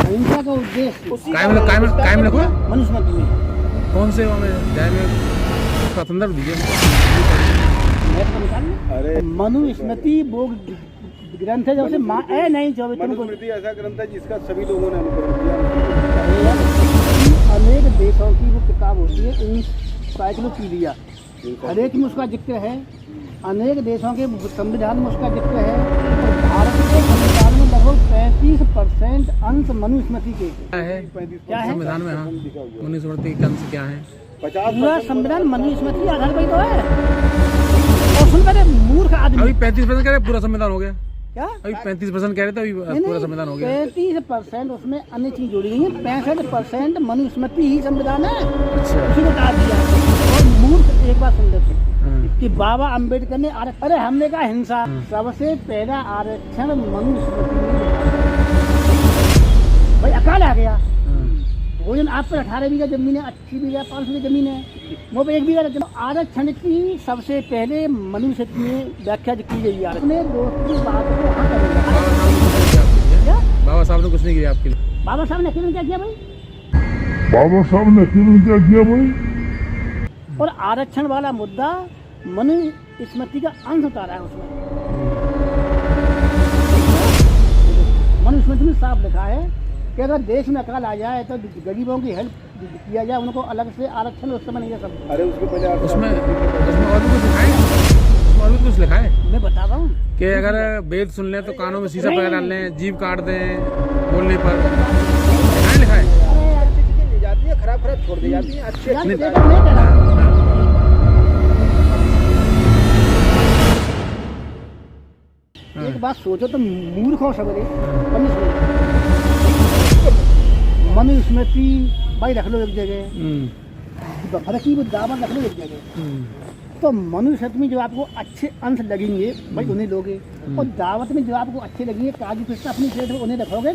अहिंसा का उद्देश्य कायम रखो। मनुस्मृति में। कौन से हमें अध्याय में उसका संदर्भ दीजिए। अरे मनुस्मृति वो ग्रंथ है जो से माँ ए नहीं जो मनुस्मृति ऐसा ग्रंथ है जिसका सभी लोगों ने अनुकरण किया। अनेक देशों की वो किताब होती है, इंसाइक्लोपीडिया, हर एक में उसका जिक्र है। अनेक देशों के संविधान में उसका जिक्र है। और भारत के संविधान में लगभग 35% अंश मनुस्मृति के क्या है संविधान में। हाँ, मनुस्मृति के अंश क्या है? पूरा संविधान मनुस्मृति आधार पर तो है। और सुन पहले मूर्ख आदमी अभी 35% कह रहे पूरा संविधान हो गया। क्या अभी 35% कह रहे थे, अभी पूरा संविधान हो गया। 35% उसमें अन्य चीज जोड़ी गई है। 65% मनुस्मृति ही संविधान है। अच्छा, उसी को बता दिया। और मूर्ख एक बात सुन लेते कि बाबा अम्बेडकर ने अरे हमने कहा हिंसा सबसे पहला आरक्षण मनुस्मृति में भाई अकाल आ गया। वो जन आप पर 18 बीघा जमीन है, 80 बीघा 500 की जमीन है, वो पर 1 बीघा आरक्षण की सबसे पहले मनुस्मृति में व्याख्या की गई है। अपने दोस्त की बात को हाँ करेगा। बाबा साहब ने कुछ नहीं किया आपके लिए। बाबा साहब ने क्या किया भाई? बाबा साहब ने क्या किया भाई? और आरक्षण वाला मुद्दा मनुस्मृति का अंश उतारा है उसमें। मनुस्मृति में साफ लिखा है कि अगर देश में अकाल आ जाए तो गरीबों की हेल्प किया जाए, उनको अलग से आरक्षण उस समय नहीं है सब। अरे उसके पहले उसमें और भी कुछ लिखा है। उसमें और भी कुछ लिखा है। मैं बता रहा हूँ कि अगर वेद सुन लें तो कानों में शीशा पकड़ डाल लें, जीभ काट दें बोलने पर। कहाँ लिखा है? ले जाती है, खराब छोड़ दी जाती है, अच्छे एक बात सोचो तो मूर्ख हो सबरे। मनुस्मृति भाई रख लो एक जगह, फर्क की दावत रख लो एक जगह। तो मनुस्मृति में जो आपको अच्छे अंश लगेंगे भाई उन्हें लोगे, और दावत में जो आपको अच्छे लगेंगे काजू पिस्ता अपनी प्लेट में उन्हें रखोगे।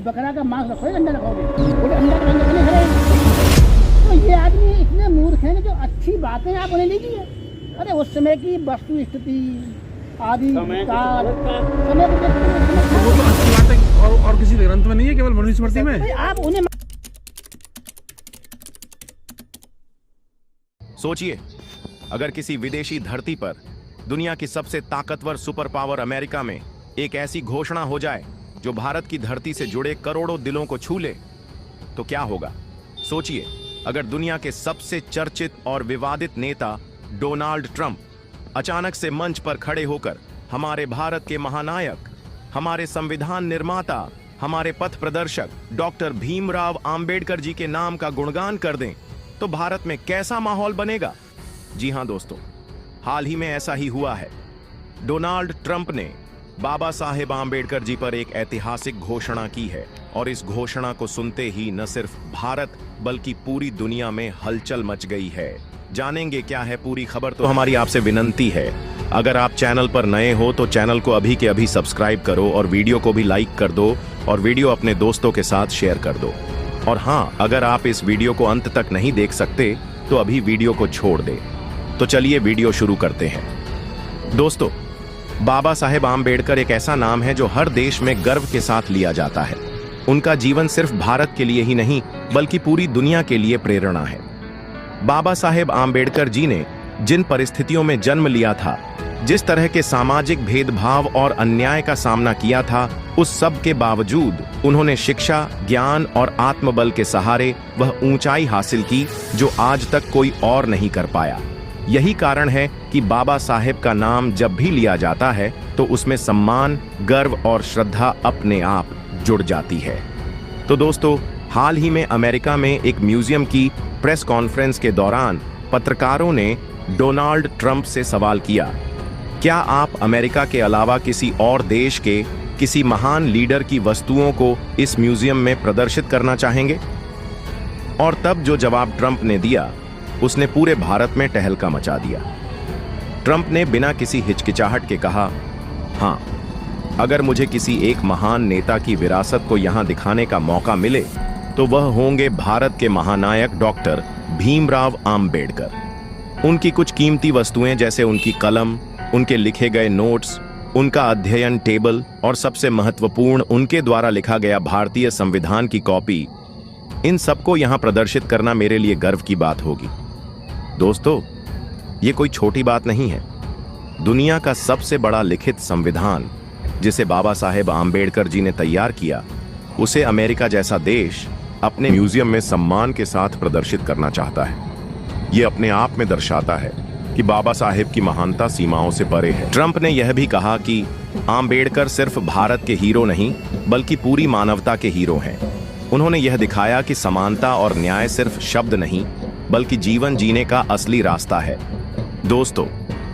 बकरा का मांस रखोगे, अंडा रखोगे, बोले अंडा का रंग अपने खड़े। तो ये आदमी इतने मूर्ख हैं जो अच्छी बातें आप उन्हें लीजिए। अरे उस समय की वस्तु स्थिति आदि काल समय वो तो अच्छी बात है। और किसी ग्रंथ में नहीं है, केवल मनुस्मृति में। आप उन्हें सोचिए, अगर किसी विदेशी धरती पर दुनिया की सबसे ताकतवर सुपर पावर अमेरिका में एक ऐसी घोषणा हो जाए जो भारत की धरती से जुड़े करोड़ों दिलों को छू ले, तो क्या होगा? सोचिए, अगर दुनिया के सबसे चर्चित और विवादित नेता डोनाल्ड ट्रंप अचानक से मंच पर खड़े होकर हमारे भारत के महानायक, हमारे संविधान निर्माता, हमारे पथ प्रदर्शक डॉक्टर भीमराव अंबेडकर जी के नाम का गुणगान कर दें, तो भारत में कैसा माहौल बनेगा? जी हां दोस्तों, हाल ही में ऐसा ही हुआ है। डोनाल्ड ट्रंप ने बाबा साहेब आंबेडकर जी पर एक ऐतिहासिक घोषणा की है, और इस घोषणा को सुनते ही न सिर्फ भारत बल्कि पूरी दुनिया में हलचल मच गई है। जानेंगे क्या है पूरी खबर, तो हमारी आपसे विनंती है, अगर आप चैनल पर नए हो तो चैनल को अभी के अभी सब्सक्राइब करो और वीडियो को भी लाइक कर दो और वीडियो अपने दोस्तों के साथ शेयर कर दो। और हाँ, अगर आप इस वीडियो को अंत तक नहीं देख सकते तो अभी वीडियो को छोड़ दे। तो चलिए वीडियो शुरू करते हैं। दोस्तों, बाबा साहेब आंबेडकर एक ऐसा नाम है जो हर देश में गर्व के साथ लिया जाता है। उनका जीवन सिर्फ भारत के लिए ही नहीं बल्कि पूरी दुनिया के लिए प्रेरणा है। बाबा साहेब आंबेडकर जी ने जिन परिस्थितियों में जन्म लिया था, जिस तरह के सामाजिक भेदभाव और अन्याय का सामना किया था, उस सब के बावजूद उन्होंने शिक्षा, ज्ञान और आत्मबल के सहारे वह ऊंचाई हासिल की जो आज तक कोई और नहीं कर पाया। यही कारण है कि बाबा साहेब का नाम जब भी लिया जाता है तो उसमें सम्मान, गर्व और श्रद्धा अपने आप जुड़ जाती है। तो दोस्तों, हाल ही में अमेरिका में एक म्यूजियम की प्रेस कॉन्फ्रेंस के दौरान पत्रकारों ने डोनाल्ड ट्रंप से सवाल किया, क्या आप अमेरिका के अलावा किसी और देश के किसी महान लीडर की वस्तुओं को इस म्यूजियम में प्रदर्शित करना चाहेंगे? और तब जो जवाब ट्रंप ने दिया उसने पूरे भारत में टहलका मचा दिया। ट्रंप ने बिना किसी हिचकिचाहट के कहा, हाँ, अगर मुझे किसी एक महान नेता की विरासत को यहां दिखाने का मौका मिले तो वह होंगे भारत के महानायक डॉक्टर भीमराव अंबेडकर। उनकी कुछ कीमती वस्तुएं जैसे उनकी कलम, उनके लिखे गए नोट्स उनका अध्ययन टेबल और सबसे महत्वपूर्ण उनके द्वारा लिखा गया भारतीय संविधान की कॉपी, इन सबको यहां प्रदर्शित करना मेरे लिए गर्व की बात होगी। दोस्तों, ये कोई छोटी बात नहीं है। दुनिया का सबसे बड़ा लिखित संविधान जिसे बाबा साहेब आम्बेडकर जी ने तैयार किया, उसे अमेरिका जैसा देश अपने म्यूजियम में सम्मान के साथ प्रदर्शित करना चाहता है। यह अपने आप में दर्शाता है कि बाबा साहेब की महानता सीमाओं से परे है। ट्रंप ने यह भी कहा कि आम्बेडकर सिर्फ भारत के हीरो नहीं बल्कि पूरी मानवता के हीरो हैं। उन्होंने यह दिखाया कि समानता और न्याय सिर्फ शब्द नहीं बल्कि जीवन जीने का असली रास्ता है। दोस्तों,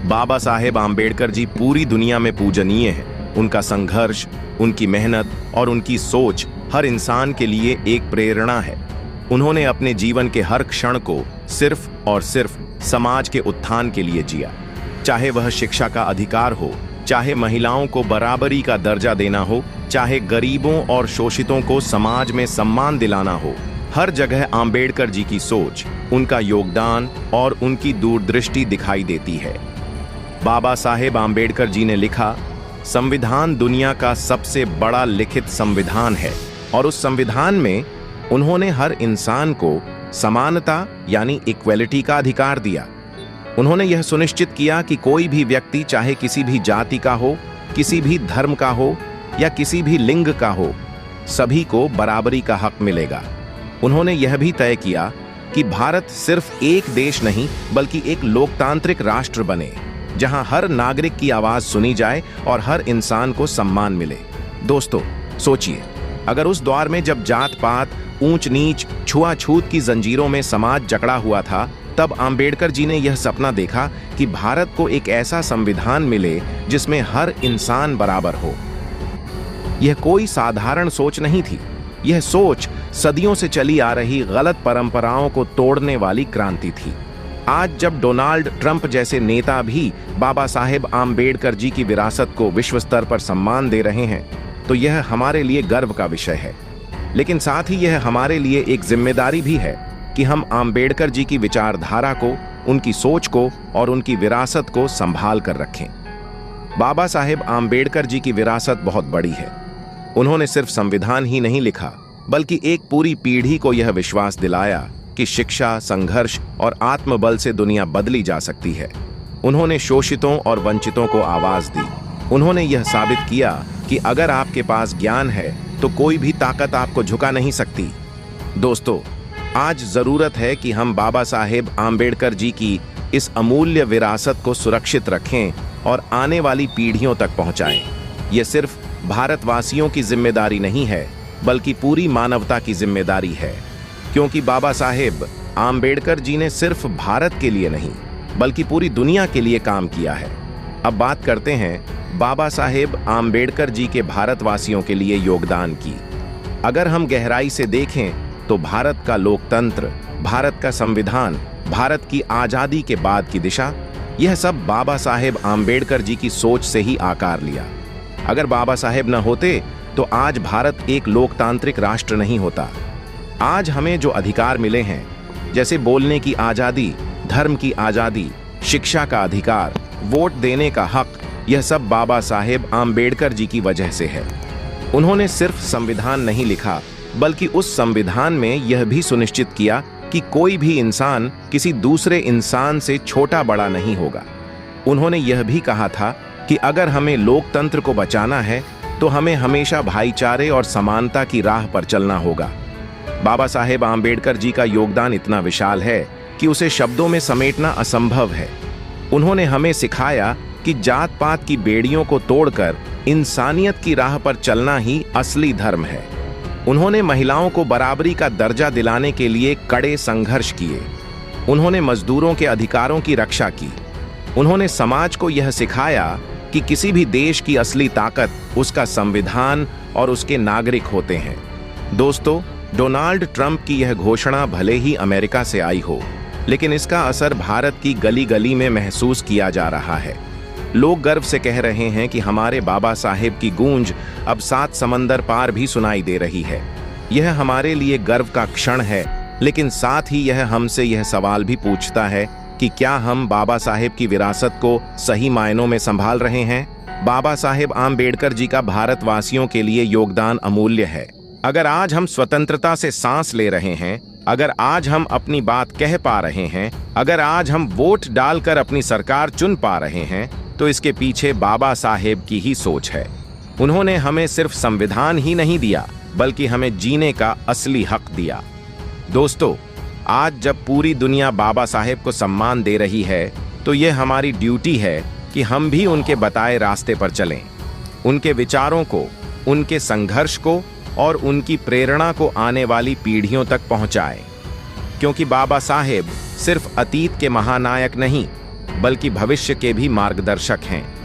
बाबा साहेब आम्बेडकर जी पूरी दुनिया में पूजनीय हैं। उनका संघर्ष, उनकी मेहनत और उनकी सोच हर इंसान के लिए एक प्रेरणा है। उन्होंने अपने जीवन के हर क्षण को सिर्फ और सिर्फ समाज के उत्थान के लिए जिया। चाहे वह शिक्षा का अधिकार हो, चाहे महिलाओं को बराबरी का दर्जा देना हो, चाहे गरीबों और शोषितों को समाज में सम्मान दिलाना हो, हर जगह आम्बेडकर जी की सोच, उनका योगदान और उनकी दूरदृष्टि दिखाई देती है। बाबा साहेब आम्बेडकर जी ने लिखा, संविधान दुनिया का सबसे बड़ा लिखित संविधान है और उस संविधान में उन्होंने हर इंसान को समानता यानी इक्वलिटी का अधिकार दिया। उन्होंने यह सुनिश्चित किया कि कोई भी व्यक्ति चाहे किसी भी जाति का हो, किसी भी धर्म का हो या किसी भी लिंग का हो, सभी को बराबरी का हक मिलेगा। उन्होंने यह भी तय किया कि भारत सिर्फ एक देश नहीं बल्कि एक लोकतांत्रिक राष्ट्र बने, जहां हर नागरिक की आवाज सुनी जाए और हर इंसान को सम्मान मिले। दोस्तों, सोचिए, अगर उस दौर में जब जात पात, ऊंच नीच, छुआछूत की जंजीरों में समाज जकड़ा हुआ था, तब आम्बेडकर जी ने यह सपना देखा कि भारत को एक ऐसा संविधान मिले जिसमें हर इंसान बराबर हो। यह कोई साधारण सोच नहीं थी। यह सोच सदियों से चली आ रही गलत परंपराओं को तोड़ने वाली क्रांति थी। आज जब डोनाल्ड ट्रंप जैसे नेता भी बाबा साहेब आम्बेडकर जी की विरासत को विश्व स्तर पर सम्मान दे रहे हैं, तो यह हमारे लिए गर्व का विषय है। लेकिन साथ ही यह हमारे लिए एक जिम्मेदारी भी है कि हम आम्बेडकर जी की विचारधारा को, उनकी सोच को और उनकी विरासत को संभाल कर रखें। बाबा साहेब आम्बेडकर जी की विरासत बहुत बड़ी है। उन्होंने सिर्फ संविधान ही नहीं लिखा, बल्कि एक पूरी पीढ़ी को यह विश्वास दिलाया कि शिक्षा, संघर्ष और आत्मबल से दुनिया बदली जा सकती है। उन्होंने शोषितों और वंचितों को आवाज दी। उन्होंने यह साबित किया कि अगर आपके पास ज्ञान है तो कोई भी ताकत आपको झुका नहीं सकती। दोस्तों, आज जरूरत है कि हम बाबा साहेब आम्बेडकर जी की इस अमूल्य विरासत को सुरक्षित रखें और आने वाली पीढ़ियों तक पहुंचाएं। यह सिर्फ भारतवासियों की जिम्मेदारी नहीं है, बल्कि पूरी मानवता की जिम्मेदारी है, क्योंकि बाबा साहेब आम्बेडकर जी ने सिर्फ भारत के लिए नहीं बल्कि पूरी दुनिया के लिए काम किया है। अब बात करते हैं बाबा साहेब आम्बेडकर जी के भारतवासियों के लिए योगदान की। अगर हम गहराई से देखें तो भारत का लोकतंत्र, भारत का संविधान, भारत की आजादी के बाद की दिशा, यह सब बाबा साहेब आम्बेडकर जी की सोच से ही आकार लिया। अगर बाबा साहेब न होते तो आज भारत एक लोकतांत्रिक राष्ट्र नहीं होता। आज हमें जो अधिकार मिले हैं, जैसे बोलने की आजादी, धर्म की आजादी, शिक्षा का अधिकार, वोट देने का हक, यह सब बाबा साहेब आम्बेडकर जी की वजह से है। उन्होंने सिर्फ संविधान नहीं लिखा, बल्कि उस संविधान में यह भी सुनिश्चित किया कि कोई भी इंसान किसी दूसरे इंसान से छोटा बड़ा नहीं होगा। उन्होंने यह भी कहा था कि अगर हमें लोकतंत्र को बचाना है तो हमें हमेशा भाईचारे और समानता की राह पर चलना होगा। बाबा साहेब आम्बेडकर जी का योगदान इतना विशाल है कि उसे शब्दों में समेटना असंभव है। उन्होंने हमें सिखाया कि जात पात की बेड़ियों को तोड़कर इंसानियत की राह पर चलना ही असली धर्म है। उन्होंने महिलाओं को बराबरी का दर्जा दिलाने के लिए कड़े संघर्ष किए। उन्होंने मजदूरों के अधिकारों की रक्षा की। उन्होंने समाज को यह सिखाया कि किसी भी देश की असली ताकत उसका संविधान और उसके नागरिक होते हैं। दोस्तों, डोनाल्ड ट्रंप की यह घोषणा भले ही अमेरिका से आई हो, लेकिन इसका असर भारत की गली गली में महसूस किया जा रहा है। लोग गर्व से कह रहे हैं कि हमारे बाबा साहेब की गूंज अब 7 समंदर पार भी सुनाई दे रही है। यह हमारे लिए गर्व का क्षण है, लेकिन साथ ही यह हमसे यह सवाल भी पूछता है कि क्या हम बाबा साहेब की विरासत को सही मायनों में संभाल रहे हैं। बाबा साहेब आम्बेडकर जी का भारतवासियों के लिए योगदान अमूल्य है। अगर आज हम स्वतंत्रता से सांस ले रहे हैं, अगर आज हम अपनी बात कह पा रहे हैं, अगर आज हम वोट डालकर अपनी सरकार चुन पा रहे हैं, तो इसके पीछे बाबा साहेब की ही सोच है। उन्होंने हमें सिर्फ संविधान ही नहीं दिया, बल्कि हमें जीने का असली हक दिया। दोस्तों, आज जब पूरी दुनिया बाबा साहेब को सम्मान दे रही है, तो ये हमारी ड्यूटी है कि हम भी उनके बताए रास्ते पर चलें, उनके विचारों को, उनके संघर्ष को और उनकी प्रेरणा को आने वाली पीढ़ियों तक पहुंचाएं। क्योंकि बाबा साहेब सिर्फ अतीत के महानायक नहीं, बल्कि भविष्य के भी मार्गदर्शक हैं।